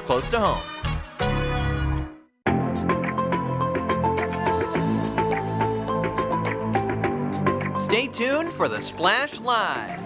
close to home. Stay tuned for the Splash Live.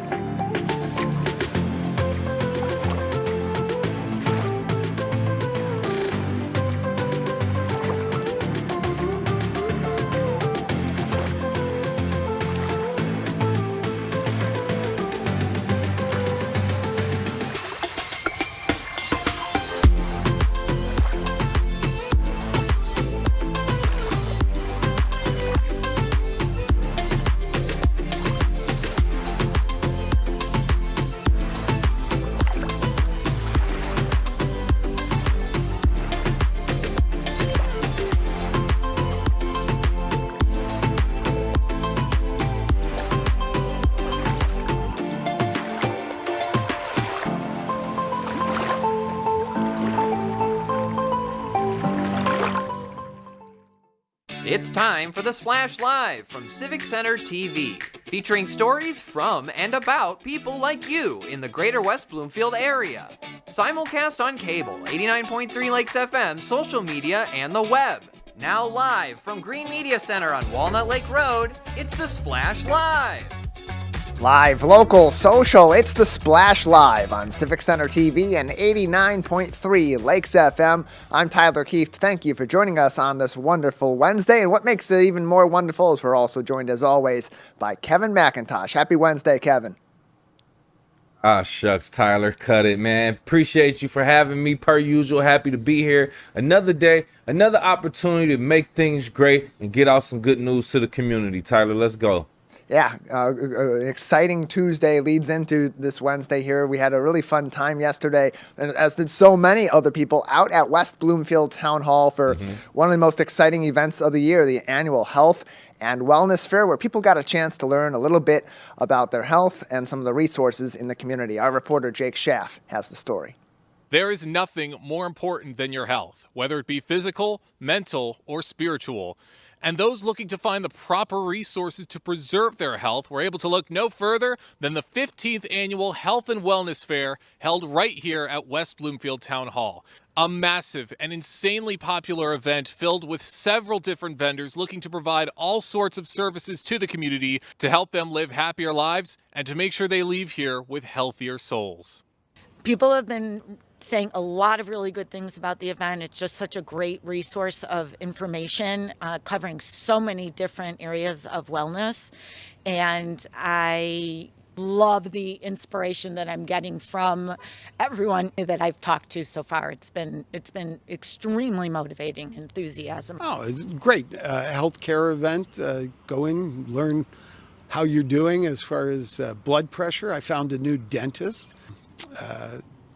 It's time for the Splash Live from Civic Center TV, featuring stories from and about people like you in the greater West Bloomfield area. Simulcast on cable, 89.3 Lakes FM, social media, and the web. Now live from Green Media Center on Walnut Lake Road, it's the Splash Live. Live, local, social, it's the Splash Live on Civic Center TV and 89.3 Lakes FM. I'm Tyler Keefe. Thank you for joining us on this wonderful Wednesday. And what makes it even more wonderful is we're also joined, as always, by Kevin McIntosh. Happy Wednesday, Kevin. Ah, shucks, Tyler, cut it, man. Appreciate you for having me, per usual. Happy to be here. Another day, another opportunity to make things great and get out some good news to the community. Tyler, let's go. Yeah, exciting Tuesday leads into this Wednesday here. We had a really fun time yesterday, and as did so many other people, out at West Bloomfield Town Hall for one of the most exciting events of the year, the annual Health and Wellness Fair, where people got a chance to learn a little bit about their health and some of the resources in the community. Our reporter, Jake Schaff, has the story. There is nothing more important than your health, whether it be physical, mental, or spiritual. And those looking to find the proper resources to preserve their health were able to look no further than the 15th Annual Health and Wellness Fair held right here at West Bloomfield Town Hall. A massive and insanely popular event filled with several different vendors looking to provide all sorts of services to the community to help them live happier lives and to make sure they leave here with healthier souls. People have been saying a lot of really good things about the event. It's just such a great resource of information covering so many different areas of wellness. And I love the inspiration that I'm getting from everyone that I've talked to so far. It's been extremely motivating enthusiasm. Oh, it's great. Healthcare event. Go in, learn how you're doing as far as blood pressure. I found a new dentist.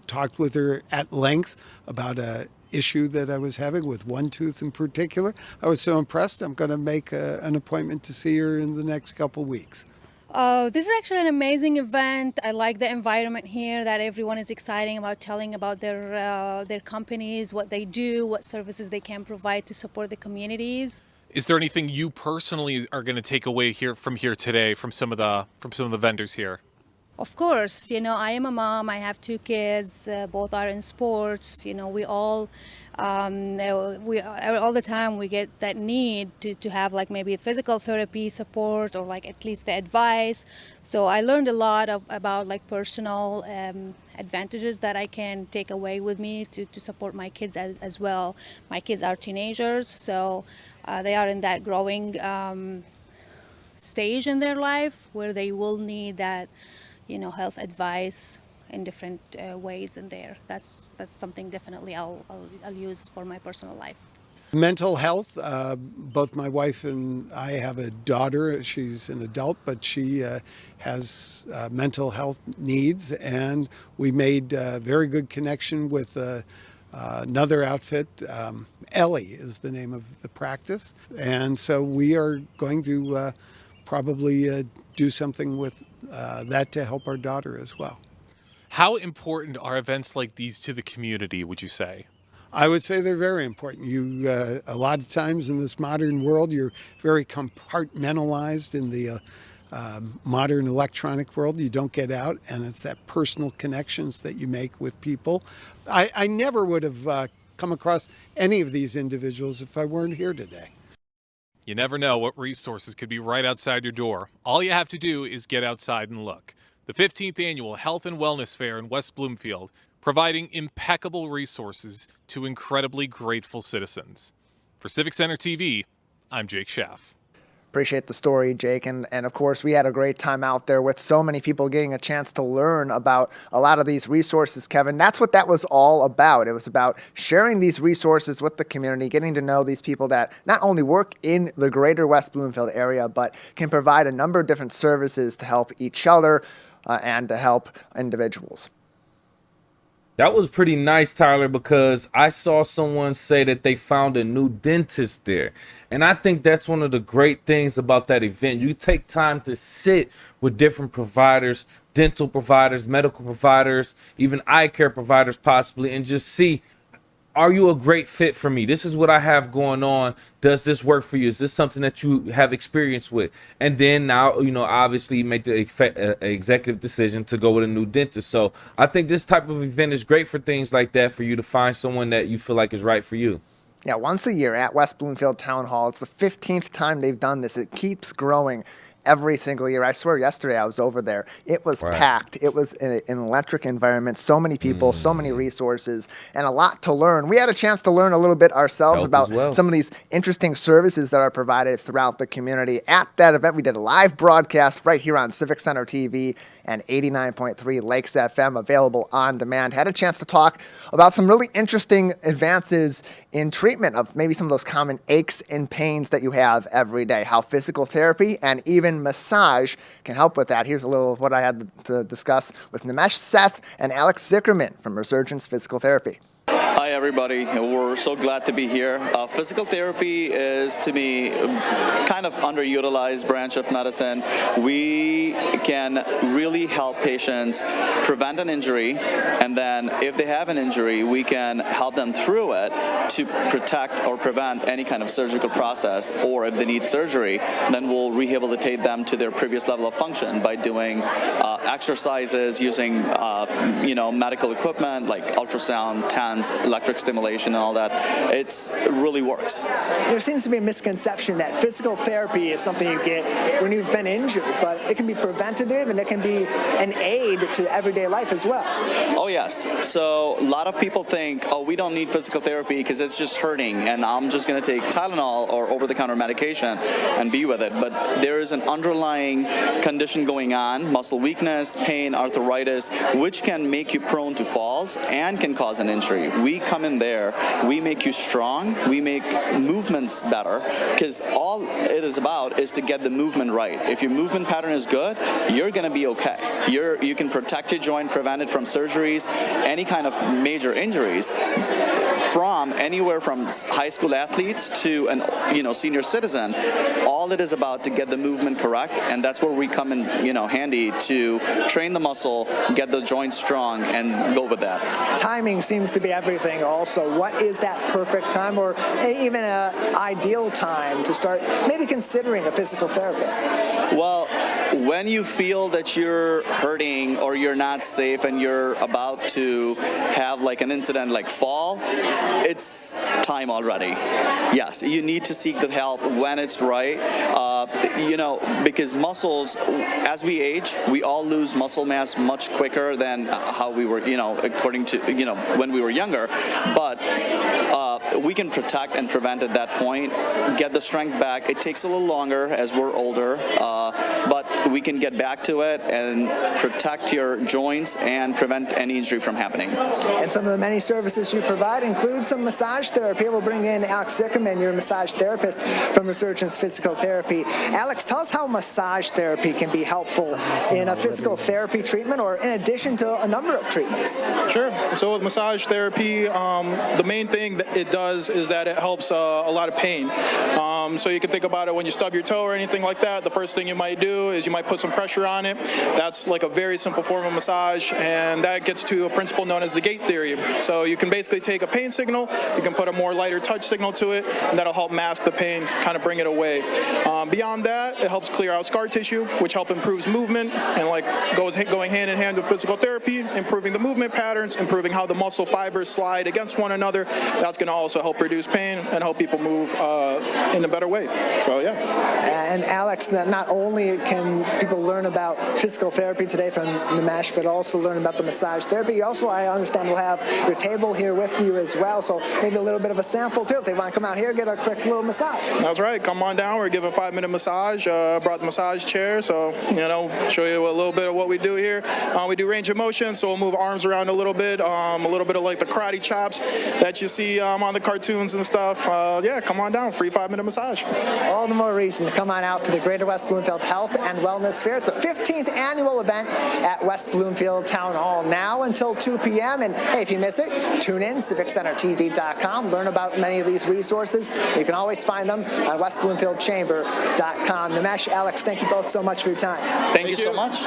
Talked with her at length about a issue that I was having with one tooth in particular. I was so impressed. I'm going to make an appointment to see her in the next couple weeks. This is actually an amazing event. I like the environment here, that everyone is excited about telling about their companies, what they do, what services they can provide to support the communities. Is there anything you personally are going to take away from here today from some of the vendors here? Of course, I am a mom. I have 2 kids. Both are in sports. We all the time we get that need to have like maybe physical therapy support or like at least the advice. So I learned a lot about like personal advantages that I can take away with me to support my kids as well. My kids are teenagers, so they are in that growing stage in their life where they will need that health advice in different ways in there. That's something definitely I'll use for my personal life. Mental health. Both my wife and I have a daughter. She's an adult, but she has mental health needs, and we made a very good connection with another outfit. Ellie is the name of the practice, and so we are going to probably do something with that to help our daughter as well. How important are events like these to the community, would you say? I would say they're very important. A lot of times in this modern world, you're very compartmentalized in the modern electronic world. You don't get out, and it's that personal connections that you make with people. I never would have come across any of these individuals if I weren't here today. You never know what resources could be right outside your door. All you have to do is get outside and look. The 15th Annual Health and Wellness Fair in West Bloomfield, providing impeccable resources to incredibly grateful citizens. For Civic Center TV, I'm Jake Schaff. Appreciate the story, Jake. And of course, we had a great time out there with so many people getting a chance to learn about a lot of these resources, Kevin. That's what that was all about. It was about sharing these resources with the community, getting to know these people that not only work in the greater West Bloomfield area, but can provide a number of different services to help each other and to help individuals. That was pretty nice, Tyler, because I saw someone say that they found a new dentist there. And I think that's one of the great things about that event. You take time to sit with different providers, dental providers, medical providers, even eye care providers possibly, and just see, are you a great fit for me? This is what I have going on. Does this work for you? Is this something that you have experience with? And then now, you know, obviously you make the executive decision to go with a new dentist. So I think this type of event is great for things like that, for you to find someone that you feel like is right for you. Yeah, once a year at West Bloomfield Town Hall. It's the 15th time they've done this. It keeps growing every single year. I swear yesterday I was over there. It was packed. It was an electric environment. So many people, so many resources, and a lot to learn. We had a chance to learn a little bit ourselves about some of these interesting services that are provided throughout the community. At that event, we did a live broadcast right here on Civic Center TV and 89.3 Lakes FM, available on demand. Had a chance to talk about some really interesting advances in treatment of maybe some of those common aches and pains that you have every day, how physical therapy and even massage can help with that. Here's a little of what I had to discuss with Nimesh Seth and Alex Zickerman from Resurgence Physical Therapy. Hi everybody, we're so glad to be here. Physical therapy is, to me, kind of underutilized branch of medicine. We can really help patients prevent an injury, and then if they have an injury, we can help them through it to protect or prevent any kind of surgical process, or if they need surgery, then we'll rehabilitate them to their previous level of function by doing exercises, using medical equipment like ultrasound, TENS, electric stimulation and all that. It really works. There seems to be a misconception that physical therapy is something you get when you've been injured, but it can be preventative and it can be an aid to everyday life as well. Oh yes. So a lot of people think, oh, we don't need physical therapy because it's just hurting and I'm just going to take Tylenol or over-the-counter medication and be with it. But there is an underlying condition going on, muscle weakness, pain, arthritis, which can make you prone to falls and can cause an injury. We come in there, we make you strong, we make movements better, because all it is about is to get the movement right. If your movement pattern is good, you're going to be okay. You can protect your joint, prevent it from surgeries, any kind of major injuries, from anywhere from high school athletes to an senior citizen. All it is about to get the movement correct, and that's where we come in handy to train the muscle, get the joints strong, and go with that. Timing seems to be everything also. What is that perfect time, or even an ideal time to start maybe considering a physical therapist? Well, when you feel that you're hurting or you're not safe and you're about to have like an incident like fall, it's time already. Yes, you need to seek the help when it's right. Because muscles, as we age, we all lose muscle mass much quicker than how we were, according to, when we were younger. But we can protect and prevent at that point, get the strength back. It takes a little longer as we're older, but we can get back to it and protect your joints and prevent any injury from happening. And some of the many services you provide include some massage therapy. We'll bring in Alex Zickerman, your massage therapist from Resurgence Physical Therapy. Alex, tell us how massage therapy can be helpful in a physical therapy treatment, or in addition to a number of treatments. Sure. So with massage therapy, the main thing that it does does is that it helps a lot of pain. So you can think about it when you stub your toe or anything like that. The first thing you might do is you might put some pressure on it. That's like a very simple form of massage, and that gets to a principle known as the gate theory. So you can basically take a pain signal, you can put a more lighter touch signal to it, and that'll help mask the pain, kind of bring it away. Beyond that, it helps clear out scar tissue, which help improves movement and like going hand in hand with physical therapy, improving the movement patterns, improving how the muscle fibers slide against one another. That's going to also help reduce pain and help people move in a better way. So yeah. And Alex, not only can people learn about physical therapy today from Nimesh, but also learn about the massage therapy. You also, I understand, will have your table here with you as well. So maybe a little bit of a sample too. If they want to come out here, get a quick little massage. That's right. Come on down. We're giving a 5-minute massage. Brought the massage chair, so show you a little bit of what we do here. We do range of motion, so we'll move arms around a little bit of like the karate chops that you see on the cartoons and stuff. Yeah, come on down. Free 5-minute massage. All the more reason to come on out to the Greater West Bloomfield Health and Wellness Fair. It's the 15th annual event at West Bloomfield Town Hall, now until 2 p.m. And hey, if you miss it, tune in, civiccentertv.com. Learn about many of these resources. You can always find them on westbloomfieldchamber.com. Nimesh, Alex, thank you both so much for your time. Thank you so much.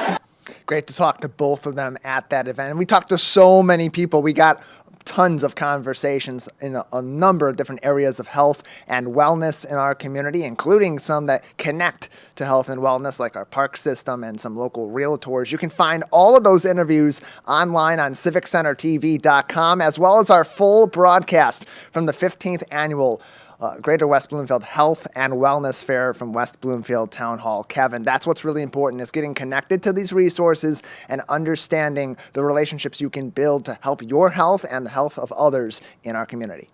Great to talk to both of them at that event. And we talked to so many people. We got tons of conversations in a number of different areas of health and wellness in our community, including some that connect to health and wellness, like our park system and some local realtors. You can find all of those interviews online on civiccentertv.com, as well as our full broadcast from the 15th annual Greater West Bloomfield Health and Wellness Fair from West Bloomfield Town Hall. Kevin, that's what's really important, is getting connected to these resources and understanding the relationships you can build to help your health and the health of others in our community.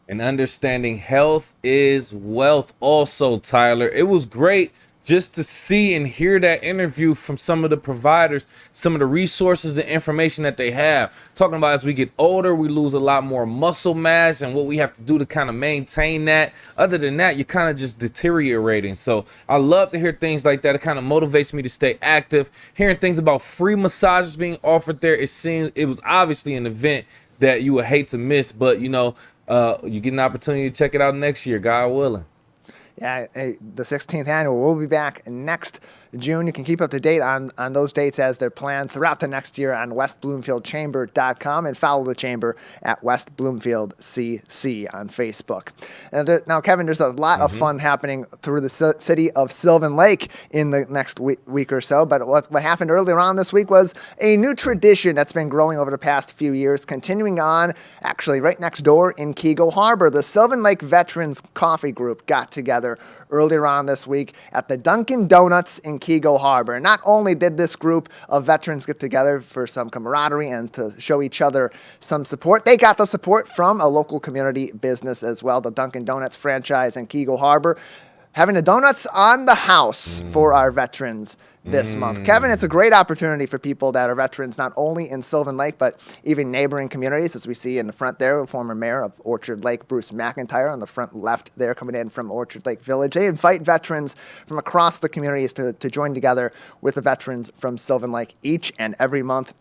And understanding health is wealth also, Tyler. It was great just to see and hear that interview from some of the providers, some of the resources and information that they have. Talking about as we get older, we lose a lot more muscle mass and what we have to do to kind of maintain that. Other than that, you're kind of just deteriorating. So I love to hear things like that. It kind of motivates me to stay active. Hearing things about free massages being offered there, it was obviously an event that you would hate to miss, but you get an opportunity to check it out next year, God willing. Yeah, the 16th annual. We'll be back next June. You can keep up to date on those dates as they're planned throughout the next year on westbloomfieldchamber.com, and follow the chamber at West Bloomfield CC on Facebook. Now, Kevin, there's a lot of fun happening through the city of Sylvan Lake in the next week or so. But what happened earlier on this week was a new tradition that's been growing over the past few years, continuing on actually right next door in Keego Harbor. The Sylvan Lake Veterans Coffee Group got together earlier on this week at the Dunkin' Donuts in Keego Harbor. And not only did this group of veterans get together for some camaraderie and to show each other some support, they got the support from a local community business as well, the Dunkin' Donuts franchise in Keego Harbor, having the donuts on the house for our veterans this month. Kevin, it's a great opportunity for people that are veterans, not only in Sylvan Lake, but even neighboring communities, as we see in the front there, former mayor of Orchard Lake, Bruce McIntyre, on the front left there, coming in from Orchard Lake Village. They invite veterans from across the communities to join together with the veterans from Sylvan Lake each and every month.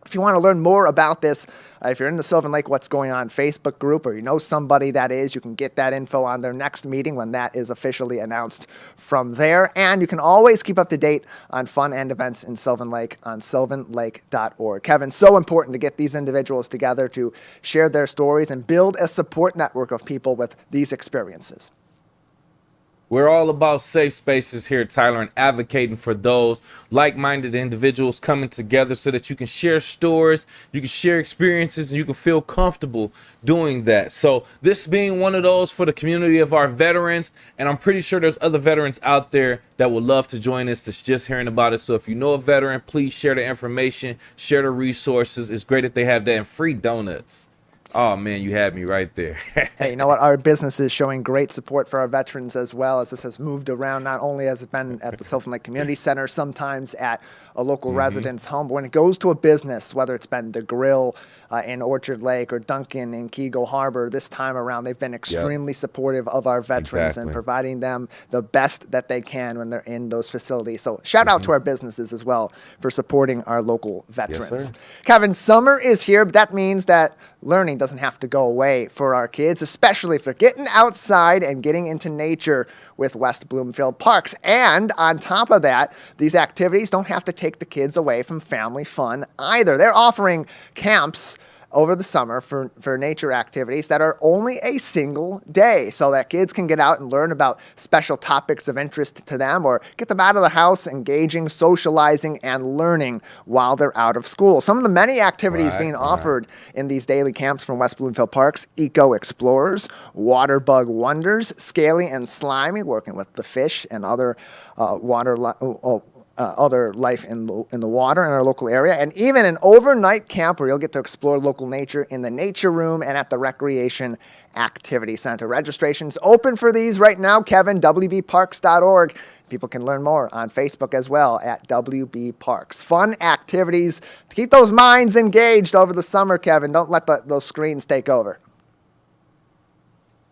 If you want to learn more about this, if you're in the Sylvan Lake What's Going On Facebook group, or you know somebody that is, you can get that info on their next meeting when that is officially announced from there. And you can always keep up to date on fun and events in Sylvan Lake on sylvanlake.org. Kevin, so important to get these individuals together to share their stories and build a support network of people with these experiences. We're all about safe spaces here, Tyler, and advocating for those like-minded individuals coming together so that you can share stories, you can share experiences, and you can feel comfortable doing that. So this being one of those for the community of our veterans, and I'm pretty sure there's other veterans out there that would love to join us that's just hearing about it. So if you know a veteran, please share the information, share the resources. It's great that they have that, and free donuts. Oh, man, you had me right there. Hey, you know what? Our business is showing great support for our veterans as well, as this has moved around. Not only has it been at the Sylvan Lake Community Center, sometimes at a local resident's home, but when it goes to a business, whether it's been the Grill in Orchard Lake or Dunkin' in Keego Harbor, this time around, they've been extremely supportive of our veterans and providing them the best that they can when they're in those facilities. So shout out to our businesses as well for supporting our local veterans. Yes, sir. Kevin, summer is here, but that means that learning doesn't have to go away for our kids, especially if they're getting outside and getting into nature with West Bloomfield Parks. And on top of that, these activities don't have to take the kids away from family fun either. They're offering camps over the summer for nature activities that are only a single day so that kids can get out and learn about special topics of interest to them or get them out of the house, engaging, socializing, and learning while they're out of school. Some of the many activities being offered in these daily camps from West Bloomfield Parks: Eco Explorers, Water Bug Wonders, Scaly and Slimy, working with the fish and other other life in the water in our local area, and even an overnight camp where you'll get to explore local nature in the nature room and at the Recreation Activity Center. Registration's open for these right now, Kevin, wbparks.org. People can learn more on Facebook as well at WB Parks. Fun activities to keep those minds engaged over the summer, Kevin. Don't let those screens take over.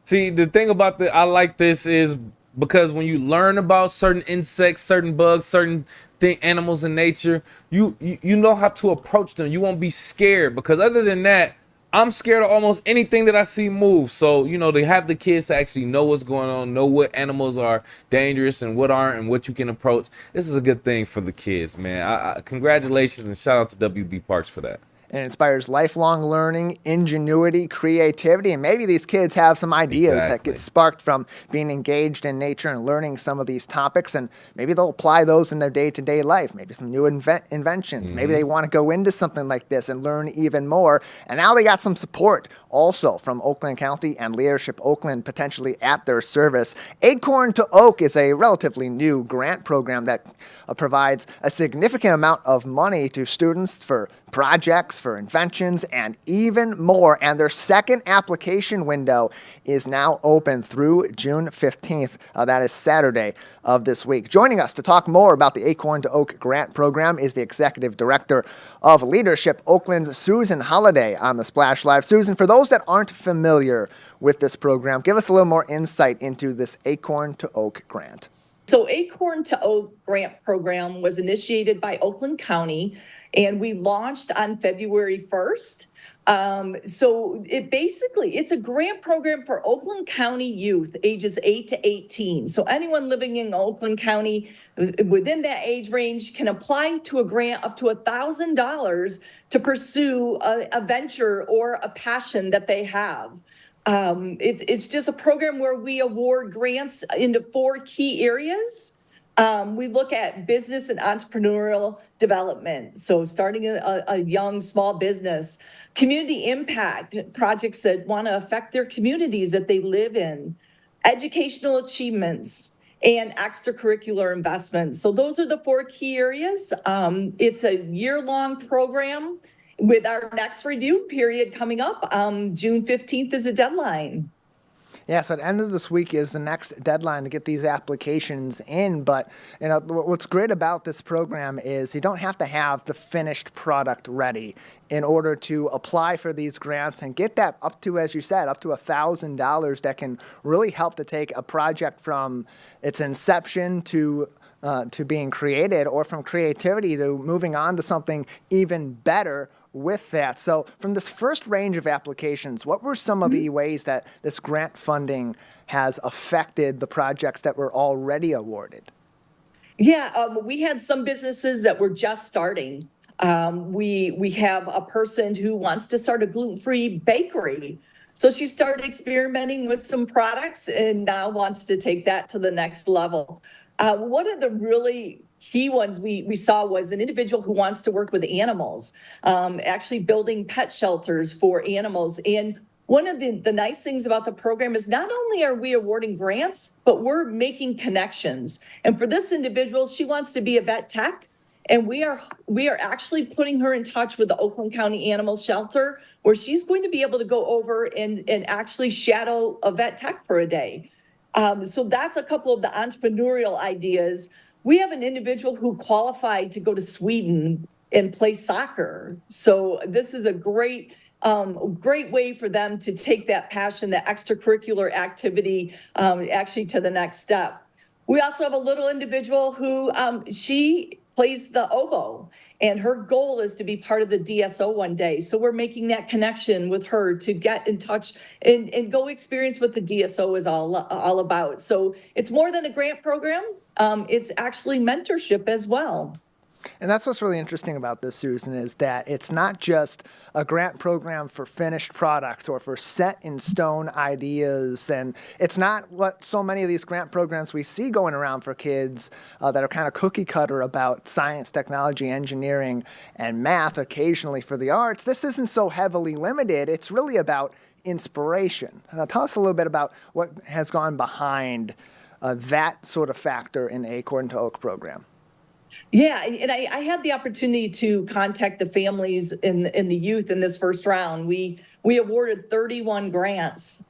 See, the thing about I like this is because when you learn about certain insects, certain bugs, certain animals in nature, you know how to approach them. You won't be scared, because other than that, I'm scared of almost anything that I see move. So, they have the kids to actually know what's going on, know what animals are dangerous and what aren't, and what you can approach. This is a good thing for the kids, man. Congratulations and shout out to WB Parks for that. And inspires lifelong learning, ingenuity, creativity, and maybe these kids have some ideas that get sparked from being engaged in nature and learning some of these topics, and maybe they'll apply those in their day-to-day life, maybe some new inventions. Maybe they want to go into something like this and learn even more. And now they got some support also from Oakland County and Leadership Oakland potentially at their service. Acorn to Oak is a relatively new grant program that provides a significant amount of money to students for projects, for inventions, and even more. And their second application window is now open through June 15th. That is Saturday of this week. Joining us to talk more about the Acorn to Oak grant program is the Executive Director of Leadership Oakland, Susan Holliday, on the Splash Live. Susan, for those that aren't familiar with this program, give us a little more insight into this Acorn to Oak grant. So Acorn to Oak grant program was initiated by Oakland County, and we launched on February 1st. So it's a grant program for Oakland County youth ages 8 to 18. So anyone living in Oakland County within that age range can apply to a grant up to $1,000 to pursue a venture or a passion that they have. It's just a program where we award grants into 4 key areas. We look at business and entrepreneurial development, so starting a young small business, community impact, projects that want to affect their communities that they live in, educational achievements, and extracurricular investments. So those are the 4 key areas. It's a year-long program with our next review period coming up. June 15th is a deadline. Yeah, so at the end of this week is the next deadline to get these applications in. But what's great about this program is you don't have to have the finished product ready in order to apply for these grants and get that up to, as you said, up to $1,000 that can really help to take a project from its inception to being created, or from creativity to moving on to something even better with that. So from this first range of applications, what were some of the ways that this grant funding has affected the projects that were already awarded? Yeah, we had some businesses that were just starting. We have a person who wants to start a gluten-free bakery. So she started experimenting with some products and now wants to take that to the next level. One of the really key ones we saw was an individual who wants to work with animals, actually building pet shelters for animals. And one of the nice things about the program is not only are we awarding grants, but we're making connections. And for this individual, she wants to be a vet tech. And we are actually putting her in touch with the Oakland County Animal Shelter, where she's going to be able to go over and actually shadow a vet tech for a day. So that's a couple of the entrepreneurial ideas. We have an individual who qualified to go to Sweden and play soccer. So this is a great way for them to take that passion, that extracurricular activity, actually to the next step. We also have a little individual who she plays the oboe, And her goal is to be part of the DSO one day. So we're making that connection with her to get in touch and go experience what the DSO is all about. So it's more than a grant program. It's actually mentorship as well. And that's what's really interesting about this, Susan, is that it's not just a grant program for finished products or for set in stone ideas. And it's not what so many of these grant programs we see going around for kids that are kind of cookie cutter about science, technology, engineering, and math, occasionally for the arts. This isn't so heavily limited. It's really about inspiration. Now, tell us a little bit about what has gone behind that sort of factor in the Acorn to Oak program. Yeah, and I had the opportunity to contact the families and the youth in this first round. We awarded 31 grants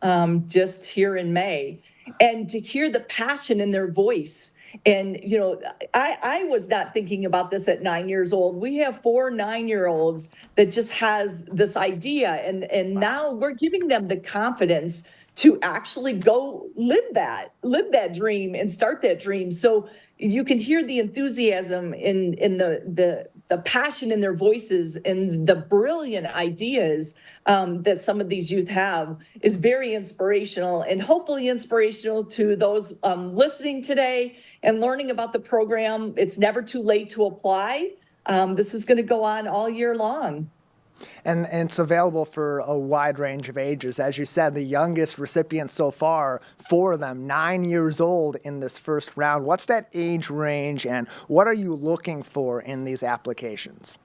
just here in May, and to hear the passion in their voice. And I was not thinking about this at 9 years old. We have 4 9-year-olds that just has this idea, and now we're giving them the confidence to actually go live that dream and start that dream. So you can hear the enthusiasm in the passion in their voices and the brilliant ideas that some of these youth have is very inspirational, and hopefully inspirational to those listening today and learning about the program. It's never too late to apply. This is going to go on all year long. And it's available for a wide range of ages. As you said, the youngest recipient so far, 4 of them, 9 years old in this first round. What's that age range, and what are you looking for in these applications?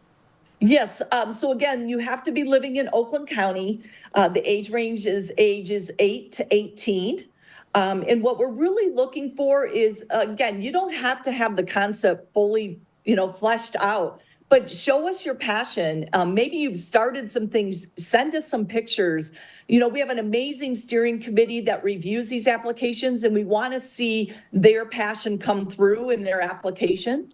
Yes. So again, you have to be living in Oakland County. The age range is ages 8 to 18. And what we're really looking for is, again, you don't have to have the concept fully, fleshed out. But show us your passion. Maybe you've started some things. Send us some pictures. We have an amazing steering committee that reviews these applications, and we want to see their passion come through in their application.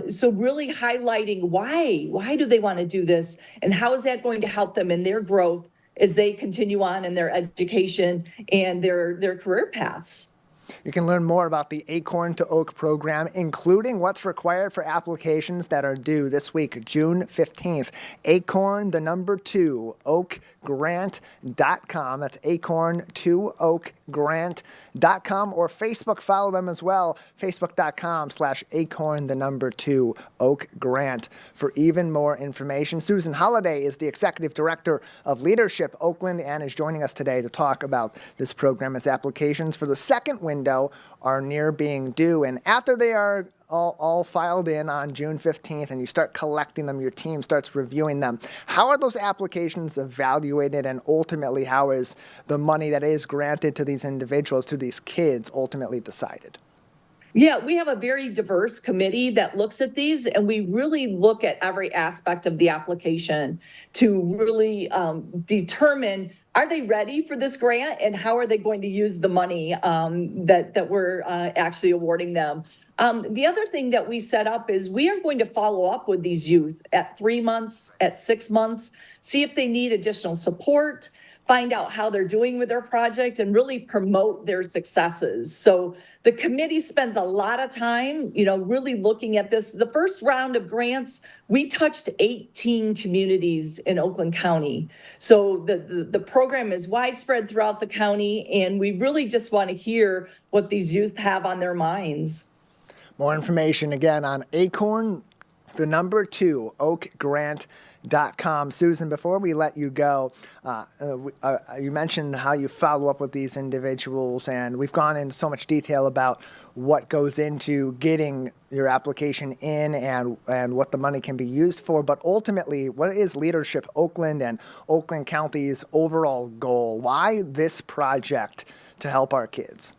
So really highlighting why do they want to do this, and how is that going to help them in their growth as they continue on in their education and their career paths. You can learn more about the Acorn to Oak program, including what's required for applications that are due this week, June 15th. Acorn, 2, oakgrant.com. That's acorn2oakgrant.com, or Facebook. Follow them as well, facebook.com/acorn, 2, oakgrant for even more information. Susan Holliday is the Executive Director of Leadership Oakland and is joining us today to talk about this program. Its applications for the second window are near being due, and after they are all filed in on June 15th and you start collecting them, your team starts reviewing them, how are those applications evaluated, and ultimately how is the money that is granted to these individuals, to these kids, ultimately decided? Yeah, we have a very diverse committee that looks at these, and we really look at every aspect of the application to really determine, are they ready for this grant, and how are they going to use the money that we're actually awarding them. The other thing that we set up is we are going to follow up with these youth at 3 months, at 6 months, see if they need additional support, find out how they're doing with their project, and really promote their successes. So the committee spends a lot of time, really looking at this. The first round of grants, we touched 18 communities in Oakland County. So the program is widespread throughout the county, and we really just want to hear what these youth have on their minds. More information again on Acorn, 2, oakgrant.com. Susan, before we let you go, you mentioned how you follow up with these individuals, and we've gone into so much detail about what goes into getting your application in and what the money can be used for. But ultimately, what is Leadership Oakland and Oakland County's overall goal? Why this project to help our kids?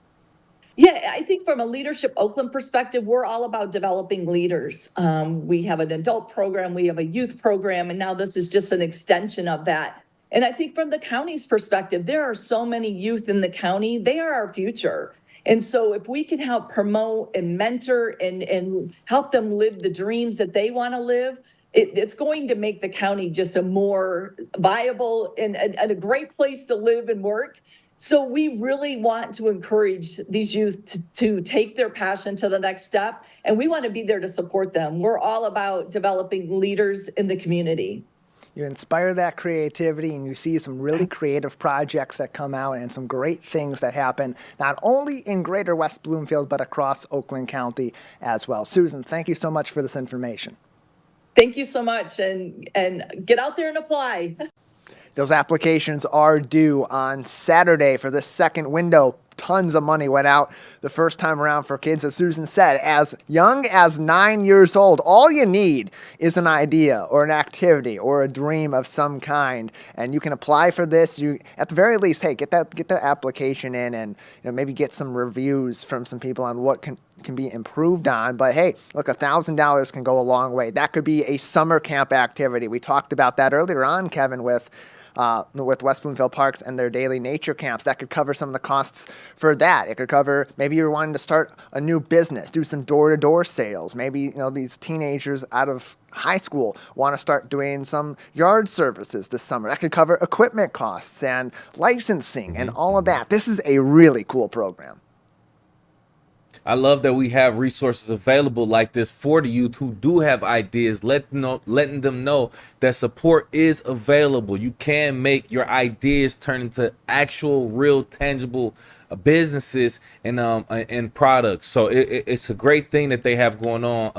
Yeah, I think from a Leadership Oakland perspective, we're all about developing leaders. We have an adult program, we have a youth program, and now this is just an extension of that. And I think from the county's perspective, there are so many youth in the county, they are our future. And so if we can help promote and mentor and help them live the dreams that they want to live, it's going to make the county just a more viable and a great place to live and work. So we really want to encourage these youth to take their passion to the next step, and we want to be there to support them. We're all about developing leaders in the community. You inspire that creativity, and you see some really creative projects that come out and some great things that happen, not only in greater West Bloomfield, but across Oakland County as well. Susan, thank you so much for this information. Thank you so much, and get out there and apply. Those applications are due on Saturday for this second window. Tons of money went out the first time around for kids, as Susan said, as young as 9 years old. All you need is an idea or an activity or a dream of some kind, and you can apply for this. You, at the very least, hey, get that application in, and maybe get some reviews from some people on what can be improved on. But hey, look, $1,000 can go a long way. That could be a summer camp activity. We talked about that earlier on, Kevin, with West Bloomfield Parks and their daily nature camps. That could cover some of the costs for that. It could cover, maybe you're wanting to start a new business, do some door-to-door sales. Maybe these teenagers out of high school want to start doing some yard services this summer. That could cover equipment costs and licensing and all of that. This is a really cool program. I love that we have resources available like this for the youth who do have ideas, letting them know that support is available. You can make your ideas turn into actual, real, tangible businesses and products. So it's a great thing that they have going on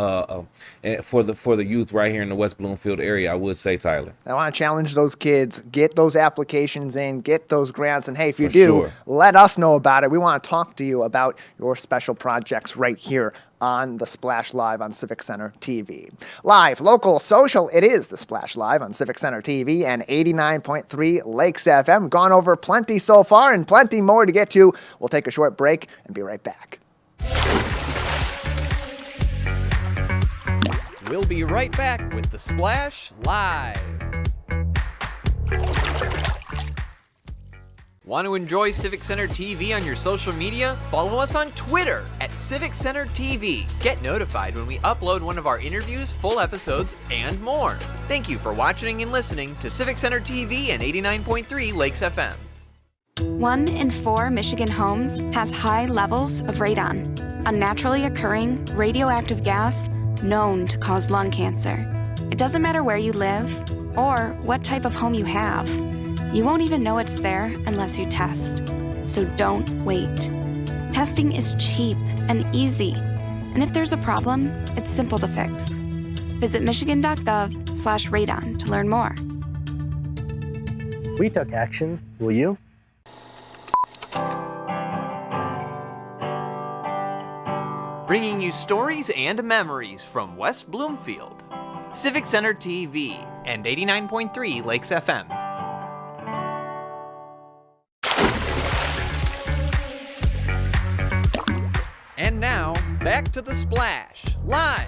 for the youth right here in the West Bloomfield area, I would say, Tyler. I want to challenge those kids, get those applications in, get those grants, and hey, if you do, let us know about it. We want to talk to you about your special projects right here on The Splash Live on Civic Center TV. Live, local, social, it is The Splash Live on Civic Center TV and 89.3 Lakes FM. Gone over plenty so far and plenty more to get to. We'll take a short break and be right back. We'll be right back with The Splash Live. Want to enjoy Civic Center TV on your social media? Follow us on Twitter at Civic Center TV. Get notified when we upload one of our interviews, full episodes, and more. Thank you for watching and listening to Civic Center TV and 89.3 Lakes FM. 1 in 4 Michigan homes has high levels of radon, a naturally occurring radioactive gas known to cause lung cancer. It doesn't matter where you live or what type of home you have. You won't even know it's there unless you test. So don't wait. Testing is cheap and easy. And if there's a problem, it's simple to fix. Visit michigan.gov/radon to learn more. We took action. Will you? Bringing you stories and memories from West Bloomfield. Civic Center TV and 89.3 Lakes FM. And now, back to The Splash, live.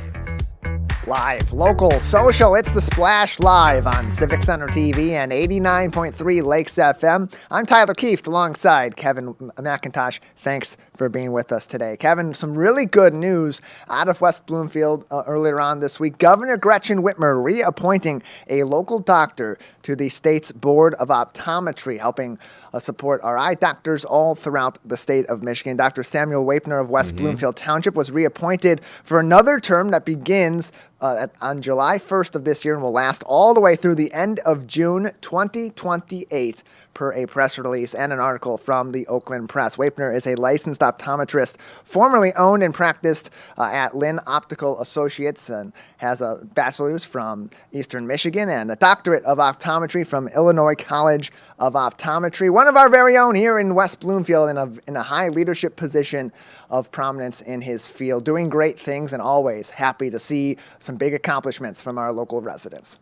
Live, local, social, it's The Splash Live on Civic Center TV and 89.3 Lakes FM. I'm Tyler Keefe alongside Kevin McIntosh. Thanks for being with us today. Kevin, some really good news out of West Bloomfield earlier on this week. Governor Gretchen Whitmer reappointing a local doctor to the state's Board of Optometry, helping support our eye doctors all throughout the state of Michigan. Dr. Samuel Wapner of West Bloomfield Township was reappointed for another term that begins on July 1st of this year and will last all the way through the end of June 2028, per a press release and an article from the Oakland Press. Wapner is a licensed optometrist, formerly owned and practiced at Lynn Optical Associates, and has a bachelor's from Eastern Michigan and a doctorate of optometry from Illinois College of Optometry. One of our very own here in West Bloomfield in a high leadership position of prominence in his field, doing great things, and always happy to see some big accomplishments from our local residents.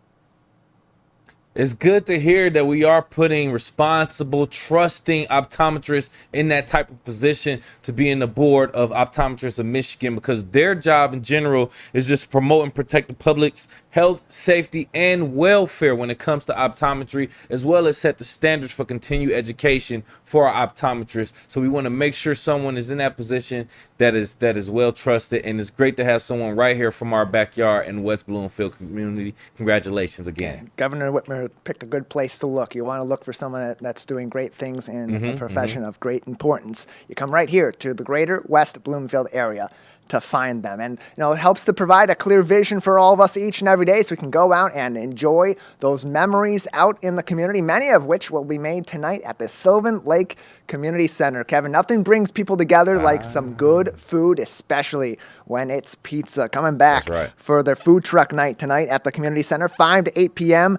It's good to hear that we are putting responsible, trusting optometrists in that type of position to be in the Board of Optometrists of Michigan, because their job in general is just promote and protect the public's health, safety, and welfare when it comes to optometry, as well as set the standards for continued education for our optometrists. So we want to make sure someone is in that position that is well trusted, and it's great to have someone right here from our backyard in West Bloomfield community. Congratulations again. Governor Whitmer you picked a good place to look. You want to look for someone that's doing great things in a profession of great importance. You come right here to the greater West Bloomfield area to find them. And, it helps to provide a clear vision for all of us each and every day so we can go out and enjoy those memories out in the community, many of which will be made tonight at the Sylvan Lake Community Center. Kevin, nothing brings people together like some good food, especially when it's pizza. Coming back for their food truck night tonight at the Community Center, 5 to 8 p.m.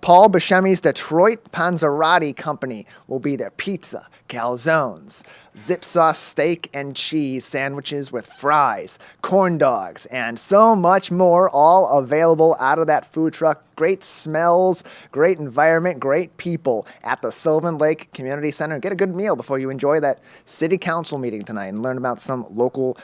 Paul Buscemi's Detroit Panzerotti Company will be there. Pizza, calzones, zip sauce steak and cheese sandwiches with fries, corn dogs, and so much more, all available out of that food truck. Great smells, great environment, great people at the Sylvan Lake Community Center. Get a good meal before you enjoy that city council meeting tonight and learn about some local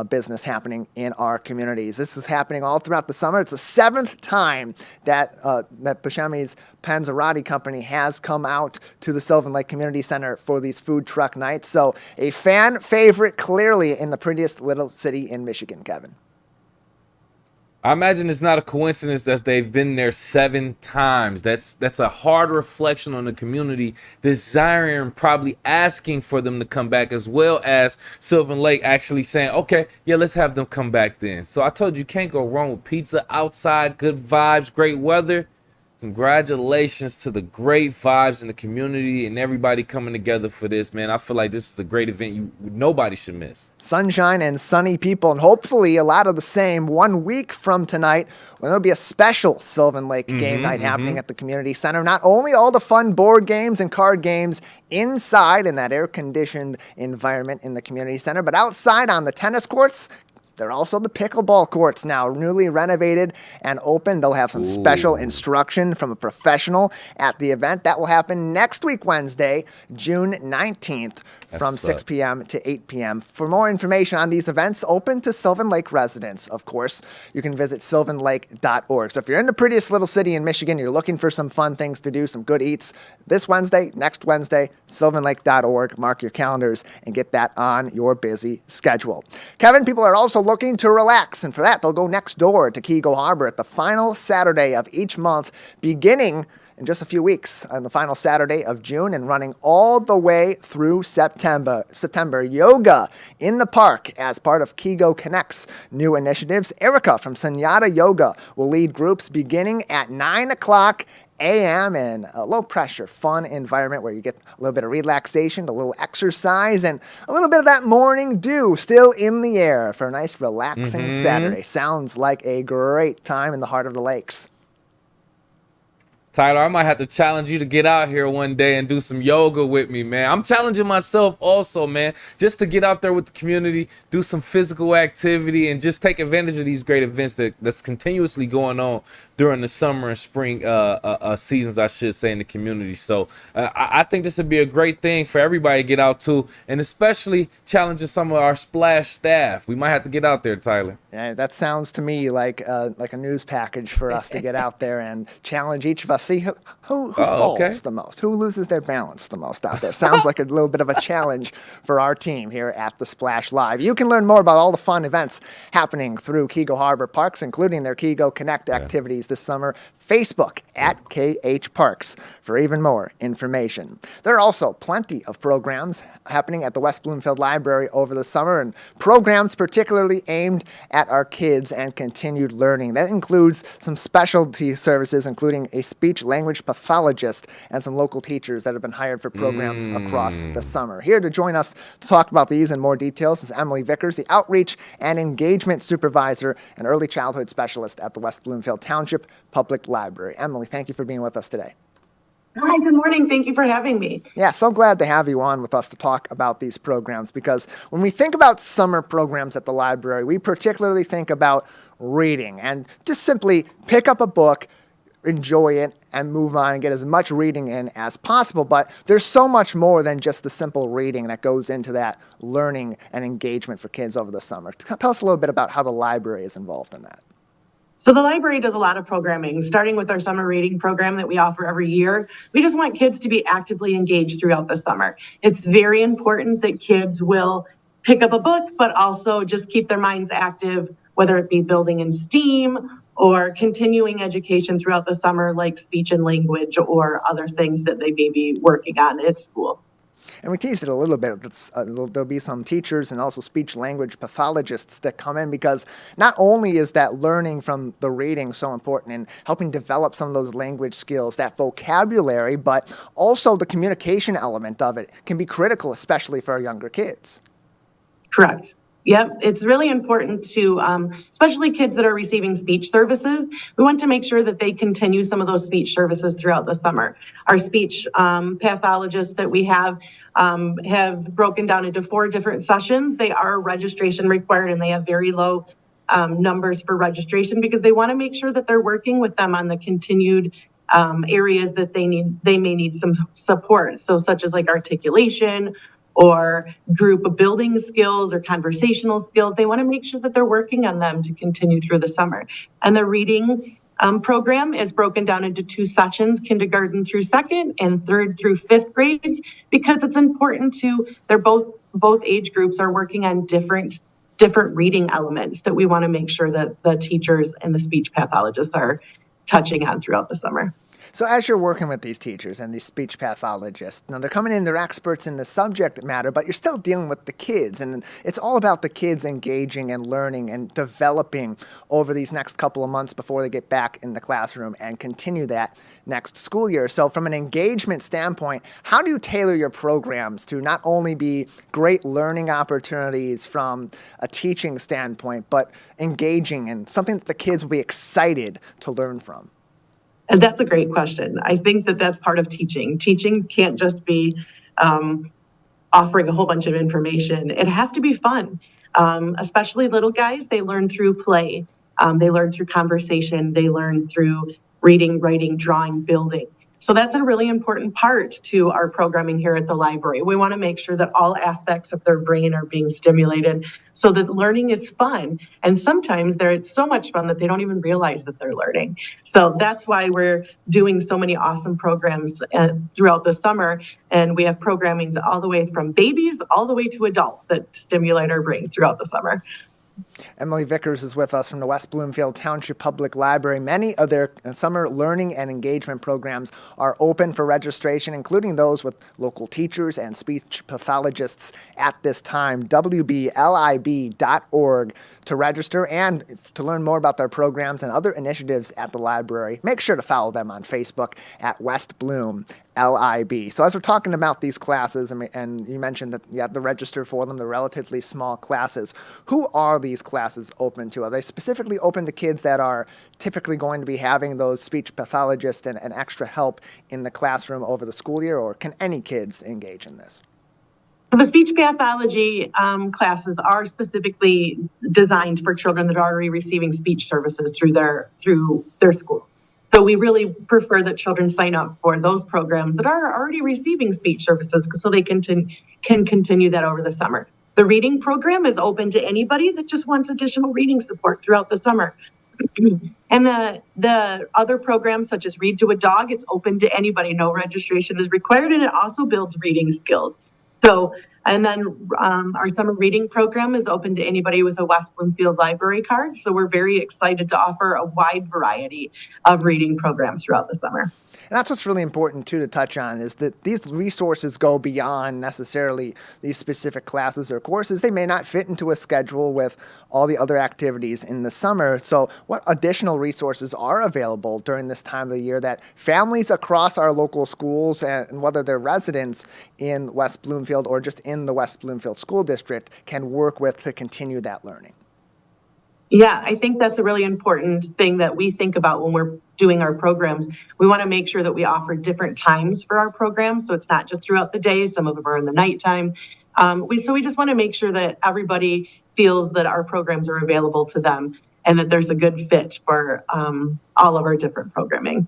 business happening in our communities. This is happening all throughout the summer. It's the 7th time that Buscemi's Panzerotti Company has come out to the Sylvan Lake Community Center for these food truck nights. So a fan favorite clearly in the prettiest little city in Michigan, Kevin. I imagine it's not a coincidence that they've been there 7 times. That's a hard reflection on the community desiring, probably asking for them to come back, as well as Sylvan Lake actually saying, okay, yeah, let's have them come back then. So I told you can't go wrong with pizza outside, good vibes, great weather. Congratulations to the great vibes in the community and everybody coming together for this, man. I feel like this is a great event nobody should miss. Sunshine and sunny people, and hopefully a lot of the same 1 week from tonight when there'll be a special Sylvan Lake game night happening at the community center. Not only all the fun board games and card games inside in that air-conditioned environment in the community center, but outside on the tennis courts. They're also the pickleball courts now, newly renovated and open. They'll have some special instruction from a professional at the event. That will happen next week, Wednesday, June 19th, from 6 p.m. to 8 p.m. For more information on these events, open to Sylvan Lake residents, of course, you can visit sylvanlake.org. So if you're in the prettiest little city in Michigan, you're looking for some fun things to do, some good eats, this Wednesday, next Wednesday, sylvanlake.org. Mark your calendars and get that on your busy schedule. Kevin, people are also looking to relax, and for that, they'll go next door to Keego Harbor at the final Saturday of each month, beginning in just a few weeks on the final Saturday of June and running all the way through September. Yoga in the park as part of Keego Connect's new initiatives. Erica from Sunyata Yoga will lead groups beginning at 9 o'clock a.m. in a low-pressure, fun environment where you get a little bit of relaxation, a little exercise, and a little bit of that morning dew still in the air for a nice, relaxing Saturday. Sounds like a great time in the heart of the lakes. Tyler, I might have to challenge you to get out here one day and do some yoga with me, man. I'm challenging myself also, man, just to get out there with the community, do some physical activity, and just take advantage of these great events that's continuously going on during the summer and spring seasons, I should say, in the community. So I think this would be a great thing for everybody to get out to, and especially challenging some of our Splash staff. We might have to get out there, Tyler. Yeah, that sounds to me like a news package for us to get out there and challenge each of us. See who falls the most, who loses their balance the most out there. Sounds like a little bit of a challenge for our team here at the Splash Live. You can learn more about all the fun events happening through Keego Harbor Parks, including their Keego Connect activities this summer. Facebook at KH Parks for even more information. There are also plenty of programs happening at the West Bloomfield Library over the summer, and programs particularly aimed at our kids and continued learning. That includes some specialty services, including a speech-language pathologist and some local teachers that have been hired for programs across the summer. Here to join us to talk about these in more details is Emily Vickers, the Outreach and Engagement Supervisor and Early Childhood Specialist at the West Bloomfield Township Public Library. Emily, thank you for being with us today. Hi, good morning. Thank you for having me. Yeah, so glad to have you on with us to talk about these programs, because when we think about summer programs at the library, we particularly think about reading and just simply pick up a book, enjoy it, and move on and get as much reading in as possible. But there's so much more than just the simple reading that goes into that learning and engagement for kids over the summer. Tell us a little bit about how the library is involved in that. So the library does a lot of programming, starting with our summer reading program that we offer every year. We just want kids to be actively engaged throughout the summer. It's very important that kids will pick up a book, but also just keep their minds active, whether it be building in STEAM or continuing education throughout the summer, like speech and language or other things that they may be working on at school. And we teased it a little bit. There'll be some teachers and also speech language pathologists that come in, because not only is that learning from the reading so important in helping develop some of those language skills, that vocabulary, but also the communication element of it can be critical, especially for our younger kids. Correct. Yep, it's really important to, especially kids that are receiving speech services, we want to make sure that they continue some of those speech services throughout the summer. Our speech pathologists that we have broken down into 4 different sessions. They are registration required, and they have very low numbers for registration, because they want to make sure that they're working with them on the continued areas that they may need some support. So such as like articulation, or group building skills or conversational skills. They want to make sure that they're working on them to continue through the summer. And the reading program is broken down into 2 sessions, kindergarten through 2nd and 3rd through 5th grades, because it's important they're both age groups are working on different reading elements that we want to make sure that the teachers and the speech pathologists are touching on throughout the summer. So as you're working with these teachers and these speech pathologists, now they're coming in, they're experts in the subject matter, but you're still dealing with the kids. And it's all about the kids engaging and learning and developing over these next couple of months before they get back in the classroom and continue that next school year. So from an engagement standpoint, how do you tailor your programs to not only be great learning opportunities from a teaching standpoint, but engaging and something that the kids will be excited to learn from? And that's a great question. I think that that's part of teaching. Teaching can't just be offering a whole bunch of information. It has to be fun. Especially little guys, they learn through play. They learn through conversation. They learn through reading, writing, drawing, building. So that's a really important part to our programming here at the library. We want to make sure that all aspects of their brain are being stimulated so that learning is fun. And sometimes it's so much fun that they don't even realize that they're learning. So that's why we're doing so many awesome programs throughout the summer. And we have programmings all the way from babies all the way to adults that stimulate our brain throughout the summer. Emily Vickers is with us from the West Bloomfield Township Public Library. Many of their summer learning and engagement programs are open for registration, including those with local teachers and speech pathologists at this time. WBLIB.org to register and to learn more about their programs and other initiatives at the library. Make sure to follow them on Facebook at West Bloom LIB. So as we're talking about these classes, and you mentioned that you have to register for them, the relatively small classes, who are these classes open to? Are they specifically open to kids that are typically going to be having those speech pathologists and extra help in the classroom over the school year, or can any kids engage in this? The speech pathology classes are specifically designed for children that are already receiving speech services through their school. So we really prefer that children sign up for those programs that are already receiving speech services so they can continue that over the summer. The reading program is open to anybody that just wants additional reading support throughout the summer. And the other programs, such as Read to a Dog, it's open to anybody. No registration is required, and it also builds reading skills. So, and then our summer reading program is open to anybody with a West Bloomfield Library card. So we're very excited to offer a wide variety of reading programs throughout the summer. And that's what's really important, too, to touch on, is that these resources go beyond necessarily these specific classes or courses. They may not fit into a schedule with all the other activities in the summer. So what additional resources are available during this time of the year that families across our local schools, and whether they're residents in West Bloomfield or just in the West Bloomfield School District, can work with to continue that learning? Yeah, I think that's a really important thing that we think about when we're doing our programs. We want to make sure that we offer different times for our programs. So it's not just throughout the day. Some of them are in the nighttime. We just want to make sure that everybody feels that our programs are available to them and that there's a good fit for all of our different programming.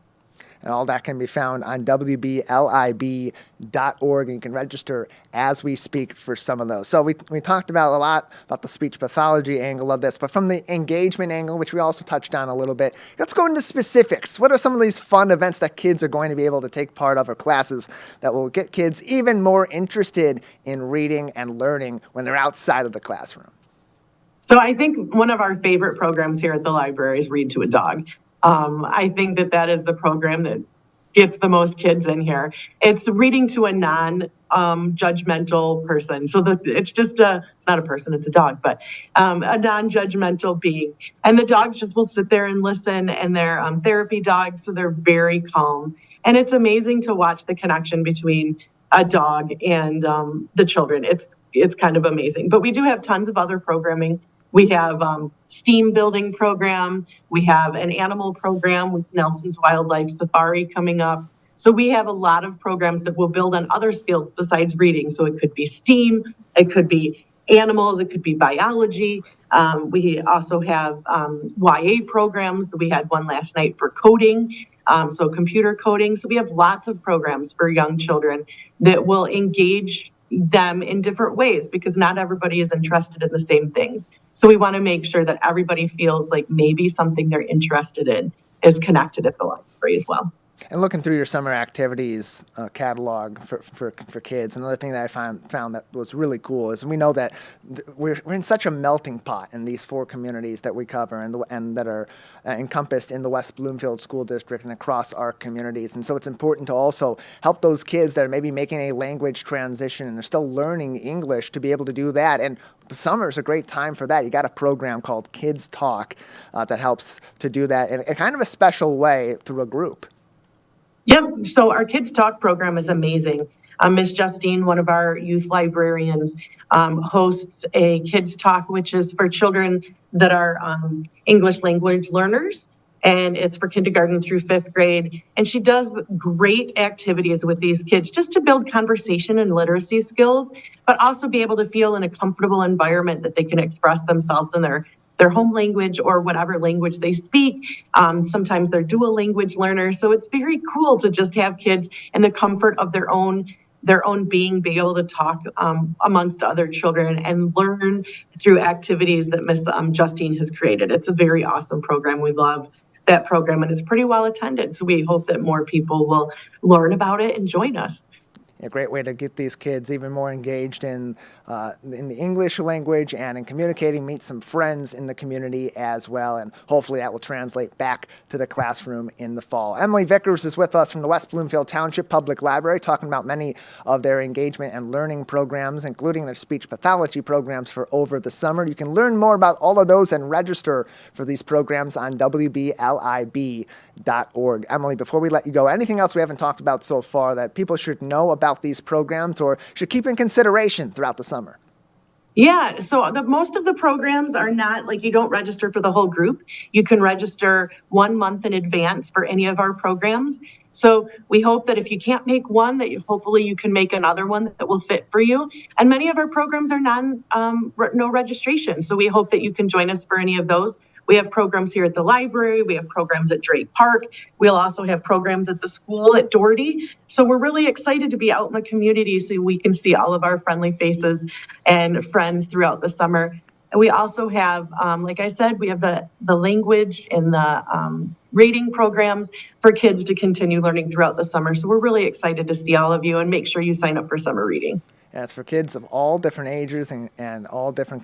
And all that can be found on WBLIB.org, and you can register as we speak for some of those. So we talked about a lot about the speech pathology angle of this, but from the engagement angle, which we also touched on a little bit, let's go into specifics. What are some of these fun events that kids are going to be able to take part of, or classes that will get kids even more interested in reading and learning when they're outside of the classroom? So I think one of our favorite programs here at the library is Read to a Dog. I think that is the program that gets the most kids in here. It's reading to a non-judgmental person. So it's not a person, it's a dog, but a non-judgmental being. And the dogs just will sit there and listen, and they're therapy dogs, so they're very calm. And it's amazing to watch the connection between a dog and the children. It's kind of amazing. But we do have tons of other programming. We have STEAM building program. We have an animal program with Nelson's Wildlife Safari coming up. So we have a lot of programs that will build on other skills besides reading. So it could be STEAM, it could be animals, it could be biology. We also have YA programs. We had one last night for coding, so computer coding. So we have lots of programs for young children that will engage them in different ways, because not everybody is interested in the same things. So we want to make sure that everybody feels like maybe something they're interested in is connected at the library as well. And looking through your summer activities catalog for kids, another thing that I found that was really cool is we know that we're in such a melting pot in these 4 communities that we cover and that are encompassed in the West Bloomfield School District and across our communities. And so it's important to also help those kids that are maybe making a language transition and are still learning English to be able to do that. And the summer is a great time for that. You got a program called Kids Talk that helps to do that in a kind of a special way through a group. Yep. So our Kids Talk program is amazing. Ms. Justine, one of our youth librarians, hosts a Kids Talk, which is for children that are English language learners. And it's for kindergarten through 5th grade. And she does great activities with these kids just to build conversation and literacy skills, but also be able to feel in a comfortable environment that they can express themselves in their home language or whatever language they speak. Sometimes they're dual language learners. So it's very cool to just have kids in the comfort of their own being, be able to talk amongst other children and learn through activities that Miss Justine has created. It's a very awesome program. We love that program, and it's pretty well attended. So we hope that more people will learn about it and join us. A great way to get these kids even more engaged in the English language and in communicating, meet some friends in the community as well, and hopefully that will translate back to the classroom in the fall. Emily Vickers is with us from the West Bloomfield Township Public Library, talking about many of their engagement and learning programs, including their speech pathology programs for over the summer. You can learn more about all of those and register for these programs on WBLIB.org. Emily, before we let you go, anything else we haven't talked about so far that people should know about these programs or should keep in consideration throughout the summer? Yeah, so most of the programs are not like you don't register for the whole group. You can register 1 month in advance for any of our programs. So we hope that if you can't make one, that hopefully you can make another one that will fit for you. And many of our programs are no registration. So we hope that you can join us for any of those. We have programs here at the library. We have programs at Drake Park. We'll also have programs at the school at Doherty. So we're really excited to be out in the community so we can see all of our friendly faces and friends throughout the summer. And we also have, like I said, we have the language and the reading programs for kids to continue learning throughout the summer. So we're really excited to see all of you, and make sure you sign up for summer reading. And it's for kids of all different ages and all different